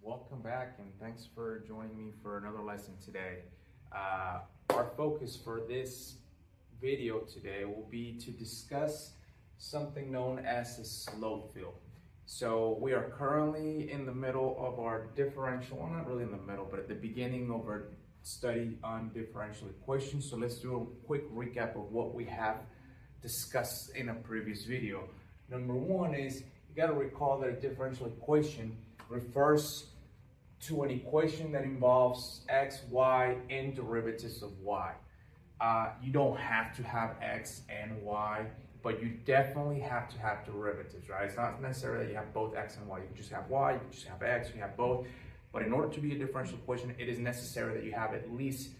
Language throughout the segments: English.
Welcome back and thanks for joining me for another lesson today. Our focus for this video today will be to discuss something known as a slope field. So we are currently in the middle of our differential, well, not really in the middle, but at the beginning of our study on differential equations. So let's do a quick recap of what we have discussed in a previous video. Number one is you got to recall that a differential equation refers to an equation that involves x, y, and derivatives of y. You don't have to have x and y, but you definitely have to have derivatives, right? It's not necessarily that you have both x and y. You can just have y, you can just have x, you have both. But in order to be a differential equation, it is necessary that you have at least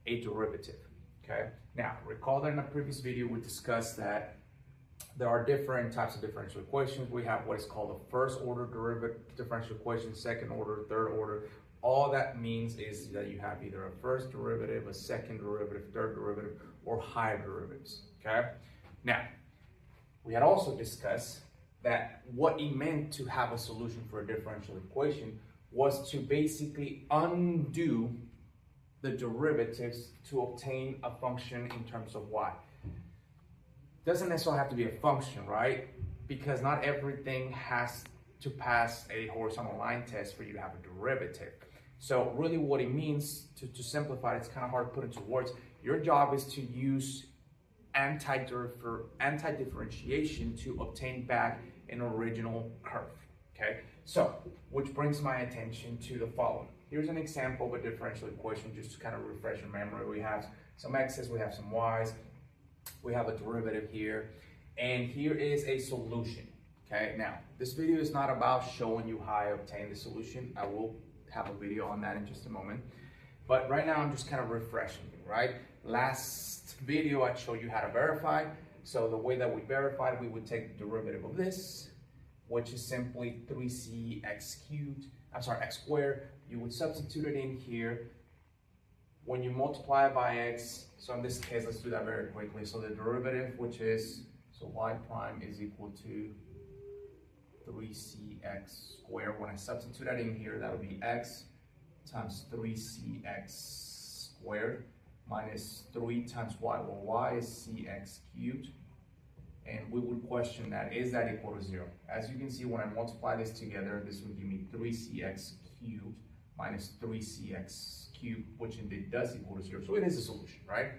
a derivative, okay? Now, recall that in a previous video, we discussed that there are different types of differential equations. We have what is called a first order differential equation, second order, third order. All that means is that you have either a first derivative, a second derivative, third derivative, or higher derivatives, okay? Now, we had also discussed that what it meant to have a solution for a differential equation was to basically undo the derivatives to obtain a function in terms of y. Doesn't necessarily have to be a function, right? Because not everything has to pass a horizontal line test for you to have a derivative. So really what it means, to simplify it, it's kind of hard to put into words. Your job is to use anti-differentiation to obtain back an original curve, okay? So, which brings my attention to the following. Here's an example of a differential equation just to kind of refresh your memory. We have some x's, we have some y's. We have a derivative here, and here is a solution, okay? Now, this video is not about showing you how I obtain the solution. I will have a video on that in just a moment. But right now, I'm just kind of refreshing you, right? Last video, I showed you how to verify. So the way that we verified, we would take the derivative of this, which is simply 3c x squared. You would substitute it in here. When you multiply by x, so in this case, let's do that very quickly. So the derivative, which is, so y prime is equal to 3cx squared. When I substitute that in here, that would be x times 3cx squared minus 3 times y. Well, y is cx cubed. And we would question that, is that equal to 0? As you can see, when I multiply this together, this would give me 3cx cubed minus 3cx cubed, which indeed does equal to 0. So it is a solution, right?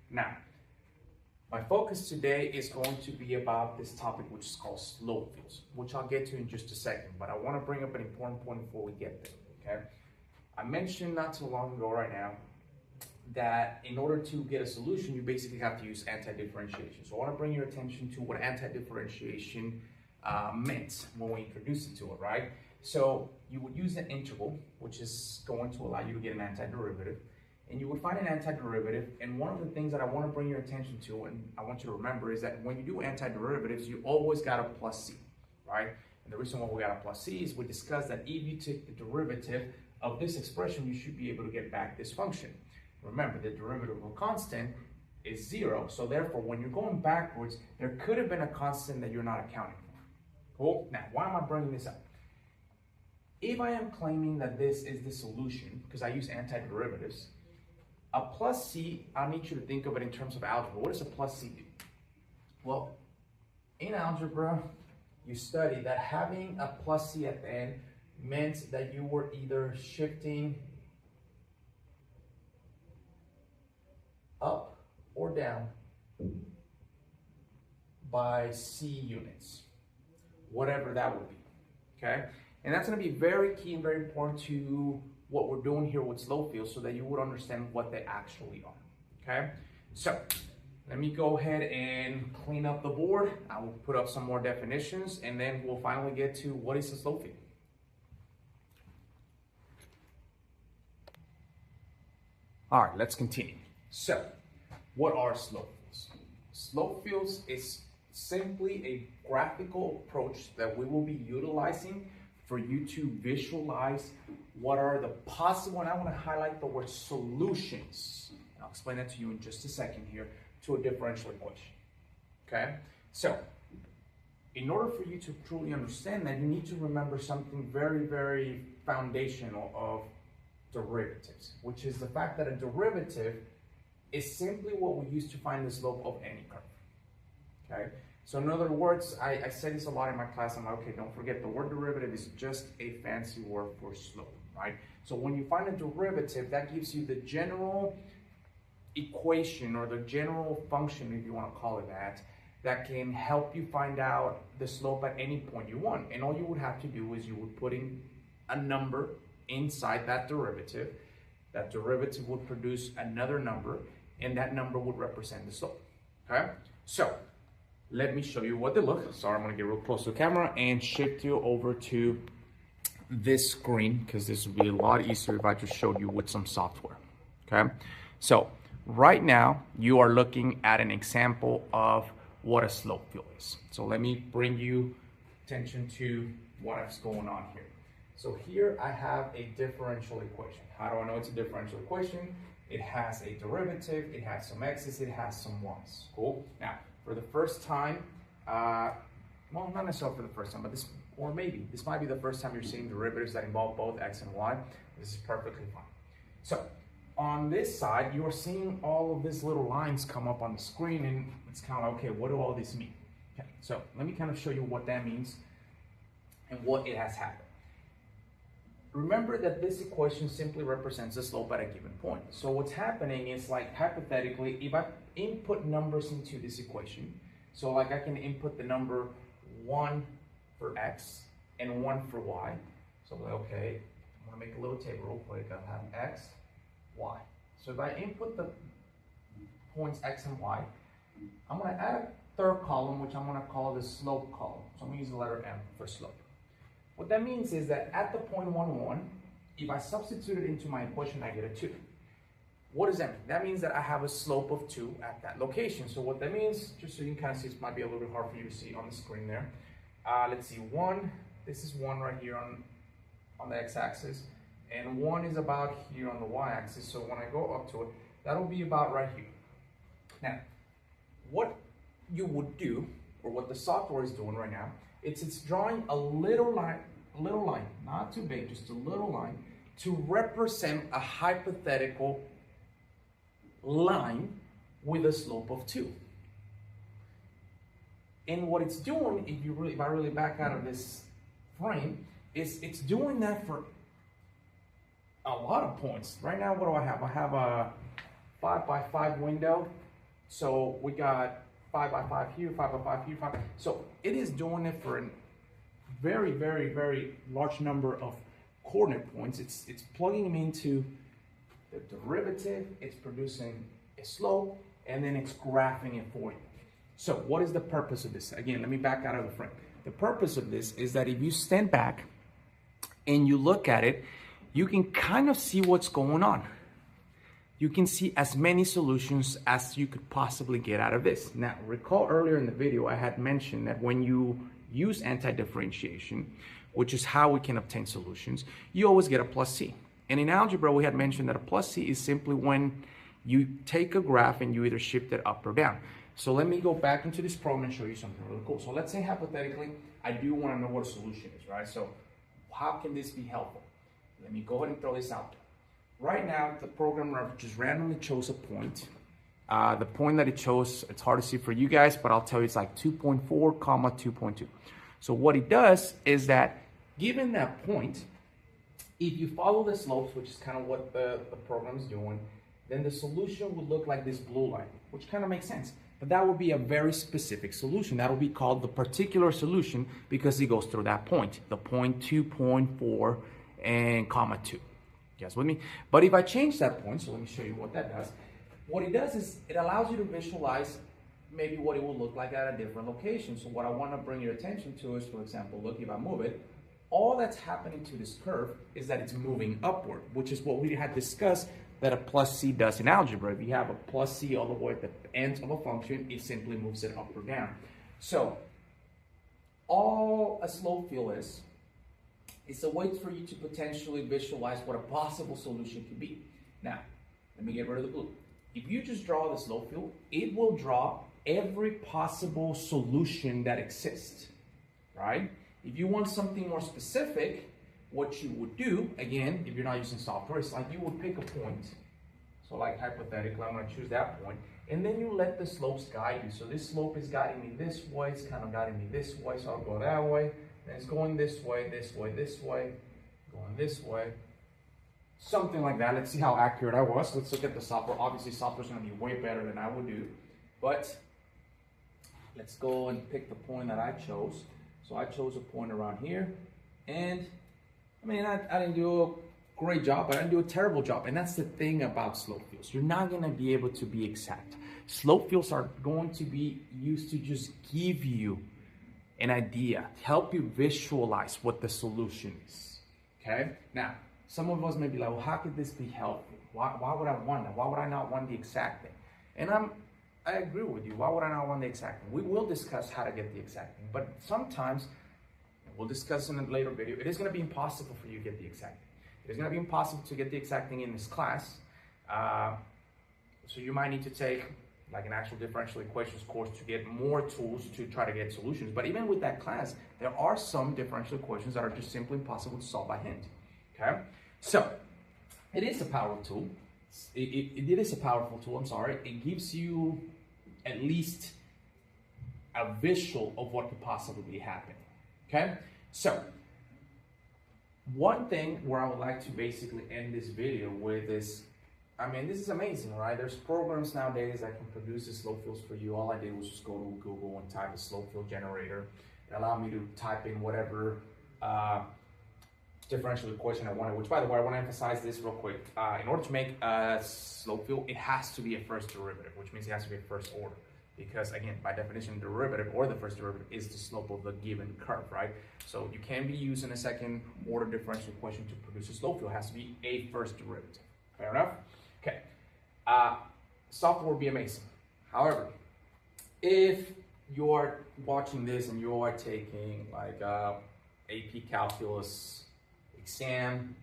Now, my focus today is going to be about this topic, which is called slope fields, which I'll get to in just a second. But I want to bring up an important point before we get there, okay? I mentioned not too long ago right now that in order to get a solution, you basically have to use anti-differentiation. So I want to bring your attention to what anti-differentiation meant when we introduced it to it, right? So you would use an integral, which is going to allow you to get an antiderivative, and you would find an antiderivative. And one of the things that I want to bring your attention to, and I want you to remember, is that when you do antiderivatives, you always got a plus c, right? And the reason why we got a plus c is we discussed that if you take the derivative of this expression, you should be able to get back this function. Remember, the derivative of a constant is 0, so therefore, when you're going backwards, there could have been a constant that you're not accounting for. Cool? Now, why am I bringing this up? If I am claiming that this is the solution, because I use antiderivatives, a plus c, I need you to think of it in terms of algebra. What does a plus c do? Well, in algebra, you study that having a plus c at the end meant that you were either shifting up or down by c units, whatever that would be, okay? And that's going to be very key and very important to what we're doing here with slope fields so that you would understand what they actually are, okay? So let me go ahead and clean up the board. I will put up some more definitions, and then we'll finally get to what is a slope field. All right, let's continue. So what are slope fields? Slope fields is simply a graphical approach that we will be utilizing for you to visualize what are the possible, and I want to highlight the word solutions. I'll explain that to you in just a second here, to a differential equation, okay? So in order for you to truly understand that, you need to remember something very, very foundational of derivatives, which is the fact that a derivative is simply what we use to find the slope of any curve. Okay? So in other words, I say this a lot in my class. I'm like, okay, don't forget the word derivative is just a fancy word for slope, right? So when you find a derivative, that gives you the general equation or the general function, if you want to call it that can help you find out the slope at any point you want. And all you would have to do is you would put in a number inside that derivative. That derivative would produce another number, and that number would represent the slope. Okay? So let me show you what they look. Sorry, I'm gonna get real close to the camera and shift you over to this screen, because this would be a lot easier if I just showed you with some software. Okay? So right now you are looking at an example of what a slope field is. So let me bring you attention to what's going on here. So here I have a differential equation. How do I know it's a differential equation? It has a derivative, it has some x's, it has some y's. Cool. Now, for the first time, well, not necessarily for the first time, but this, or maybe this might be the first time you're seeing derivatives that involve both x and y. This is perfectly fine. So on this side, you are seeing all of these little lines come up on the screen, and it's kind of like, okay, what do all these mean? Okay, so let me kind of show you what that means and what it has happened. Remember that this equation simply represents the slope at a given point. So what's happening is, like, hypothetically, if I input numbers into this equation, so like I can input the number 1 for x and 1 for y. So okay, I'm gonna make a little table real quick. I'll have x, y. So if I input the points x and y, I'm gonna add a third column, which I'm gonna call the slope column. So I'm gonna use the letter M for slope. What that means is that at the point 1, 1, if I substitute it into my equation, I get a 2. What does that mean? That means that I have a slope of 2 at that location. So what that means, just so you can kind of see, it might be a little bit hard for you to see on the screen there. Let's see, 1, this is 1 right here on the x-axis, and 1 is about here on the y-axis. So when I go up to it, that'll be about right here. Now, what you would do, or what the software is doing right now, it's drawing a little line, not too big, just a little line, to represent a hypothetical line with a slope of 2. And what it's doing, if I really back out of this frame, is it's doing that for a lot of points. Right now, what do I have? I have a 5 by 5 window. So we got 5 by 5 here, 5 by 5 here, 5. So it is doing it for a very, very, very large number of coordinate points. It's plugging them into the derivative, it's producing a slope, and then it's graphing it for you. So what is the purpose of this? Again, let me back out of the frame. The purpose of this is that if you stand back and you look at it, you can kind of see what's going on. You can see as many solutions as you could possibly get out of this. Now, recall earlier in the video, I had mentioned that when you use anti-differentiation, which is how we can obtain solutions, you always get a plus C. And in algebra, we had mentioned that a plus C is simply when you take a graph and you either shift it up or down. So let me go back into this program and show you something really cool. So let's say hypothetically, I do want to know what a solution is, right? So how can this be helpful? Let me go ahead and throw this out there. Right now, the program just randomly chose a point. The point that it chose, it's hard to see for you guys, but I'll tell you it's like 2.4, 2.2. So what it does is that given that point, if you follow the slopes, which is kind of what the program is doing, then the solution would look like this blue line, which kind of makes sense. But that would be a very specific solution. That will be called the particular solution because it goes through that point, the point 2.4 and 2. You guys with me? But if I change that point, so let me show you what that does. What it does is it allows you to visualize maybe what it will look like at a different location. So what I want to bring your attention to is, for example, look, if I move it, all that's happening to this curve is that it's moving upward, which is what we had discussed that a plus C does in algebra. If you have a plus C all the way at the end of a function, it simply moves it up or down. So all a slope field is, it's a way for you to potentially visualize what a possible solution could be. Now, let me get rid of the blue. If you just draw the slope field, it will draw every possible solution that exists. right? If you want something more specific, what you would do, again, if you're not using software, it's like you would pick a point. So like hypothetically, I'm gonna choose that point, and then you let the slopes guide you. So this slope is guiding me this way, it's kind of guiding me this way, so I'll go that way, and it's going this way, this way, this way, going this way. Something like that. Let's see how accurate I was. Let's look at the software. Obviously, software's gonna be way better than I would do, but let's go and pick the point that I chose. So I chose a point around here, and I mean, I didn't do a great job, but I didn't do a terrible job. And that's the thing about slope fields. You're not gonna be able to be exact. Slope fields are going to be used to just give you an idea, help you visualize what the solution is, okay? Now, some of us may be like, well, how could this be helpful? Why would I want that? Why would I not want the exact thing? And I agree with you. Why would I not want the exact thing? We will discuss how to get the exact thing, but sometimes, we'll discuss in a later video, it is going to be impossible for you to get the exact thing. It is going to be impossible to get the exact thing in this class. So you might need to take like an actual differential equations course to get more tools to try to get solutions. But even with that class, there are some differential equations that are just simply impossible to solve by hand. Okay? So it is a powerful tool. It is a powerful tool, I'm sorry. It gives you at least a visual of what could possibly be happening. Okay, so one thing where I would like to basically end this video with is, I mean, this is amazing, right? There's programs nowadays that can produce the slope fields for you. All I did was just go to Google and type a slope field generator. It allowed me to type in whatever differential equation I wanted, which, by the way, I want to emphasize this real quick. In order to make a slope field, it has to be a first derivative, which means it has to be a first order. Because again, by definition, the derivative or the first derivative is the slope of the given curve, right? So you can't be using a second order differential equation to produce a slope field. It has to be a first derivative. Fair enough? Okay. Software would be amazing. However, if you are watching this and you are taking like AP Calculus exam,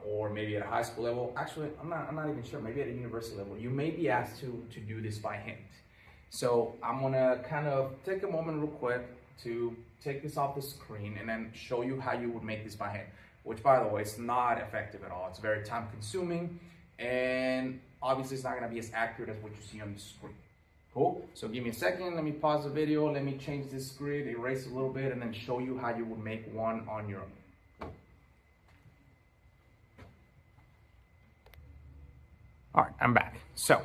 or maybe at a high school level, actually, I'm not even sure, maybe at a university level, you may be asked to do this by hand. So I'm gonna kind of take a moment real quick to take this off the screen and then show you how you would make this by hand, which, by the way, is not effective at all. It's very time consuming, and obviously it's not gonna be as accurate as what you see on the screen. Cool? So give me a second, let me pause the video, let me change this grid, erase a little bit, and then show you how you would make one on your own. All right, I'm back. So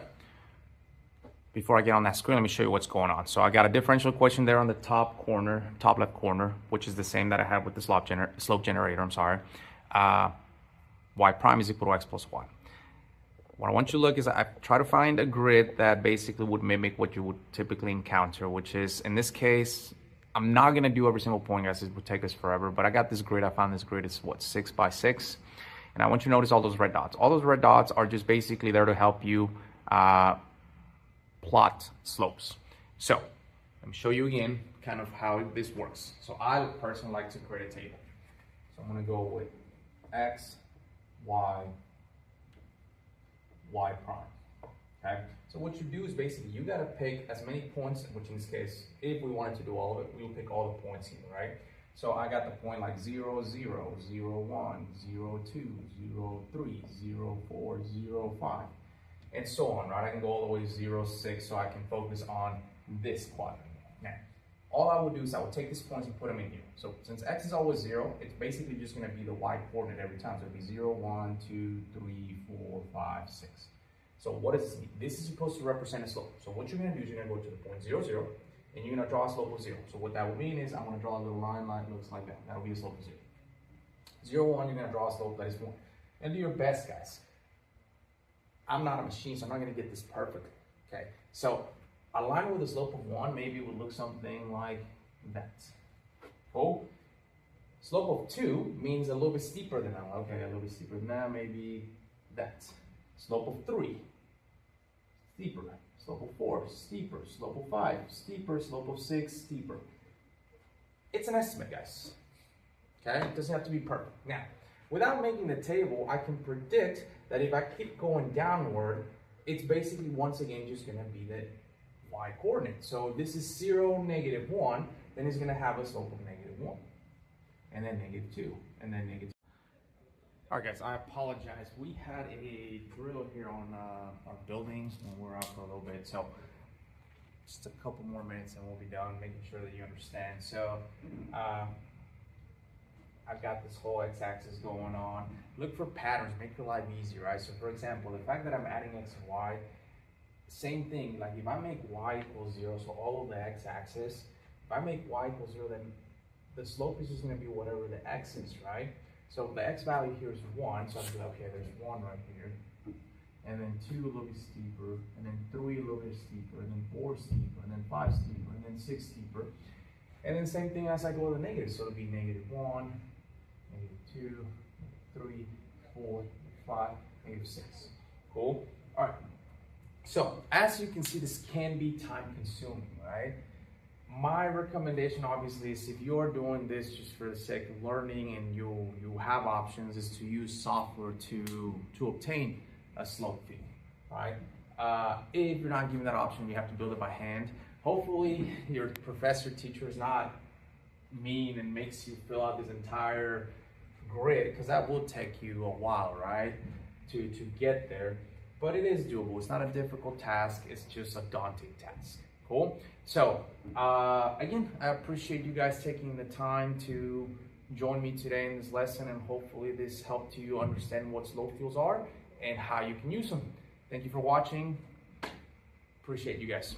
before I get on that screen, let me show you what's going on. So I got a differential equation there on the top corner, top left corner, which is the same that I have with the slope generator, I'm sorry. Y prime is equal to x plus y. What I want you to look is I try to find a grid that basically would mimic what you would typically encounter, which is, in this case, I'm not gonna do every single point, guys, it would take us forever, but I got this grid, I found this grid is what, 6 by 6. And I want you to notice all those red dots. All those red dots are just basically there to help you plot slopes. So let me show you again kind of how this works. So I personally like to create a table. So I'm going to go with x, y, y prime. Okay. So what you do is basically you got to pick as many points, which in this case, if we wanted to do all of it, we will pick all the points here, right? So I got the point like 0, 0, 0, 1, 0, 2, 0, 3, 0, 4, 0, 5. And so on, right? I can go all the way to 0, 6, so I can focus on this quadrant. Now, all I would do is I would take these points and put them in here. So since x is always 0, it's basically just going to be the y coordinate every time. So it'd be 0, 1, 2, 3, 4, 5, 6. So what does this mean? This is supposed to represent a slope. So what you're going to do is you're going to go to the point 0, 0, and you're going to draw a slope of 0. So what that would mean is I'm going to draw a little line that looks like that. That would be a slope of 0. 0, 1, you're going to draw a slope that is 1. And do your best, guys. I'm not a machine, so I'm not going to get this perfectly, okay? So a line with a slope of 1 maybe would look something like that. Oh, slope of 2 means a little bit steeper than that. Okay, a little bit steeper than that, maybe that. Slope of 3, steeper. Slope of 4, steeper. Slope of 5, steeper. Slope of 6, steeper. It's an estimate, guys, okay? It doesn't have to be perfect. Now, without making the table, I can predict that if I keep going downward, it's basically once again just going to be the y coordinate. So this is 0, -1. then it's gonna have a slope of -1, and then -2, and then -2. All right, guys, I apologize. We had a drill here on our buildings and we're out for a little bit. So just a couple more minutes and we'll be done, making sure that you understand. So I've got this whole x-axis going on. Look for patterns, make your life easy, right? So for example, the fact that I'm adding x and y, same thing. Like if I make y equals 0, so all of the x-axis, if I make y equals 0, then the slope is just gonna be whatever the x is, right? So the x value here is 1, so I'm like, okay, there's 1 right here. And then 2 a little bit steeper, and then 3 a little bit steeper, and then 4 steeper, and then 5 steeper, and then 6 steeper. And then same thing as I go to the negative, so it'll be -1, -2, 3, 4, 5, -6. Cool? All right. So as you can see, this can be time consuming, right? My recommendation obviously is if you're doing this just for the sake of learning and you have options, is to use software to obtain a slope field, right? If you're not given that option, you have to build it by hand. Hopefully your professor, teacher is not mean and makes you fill out this entire grid, because that will take you a while, right? To get there, but it is doable. It's not a difficult task, it's just a daunting task. Cool. So again, I appreciate you guys taking the time to join me today in this lesson, and hopefully this helped you understand what slope fields are and how you can use them. Thank you for watching. Appreciate you guys.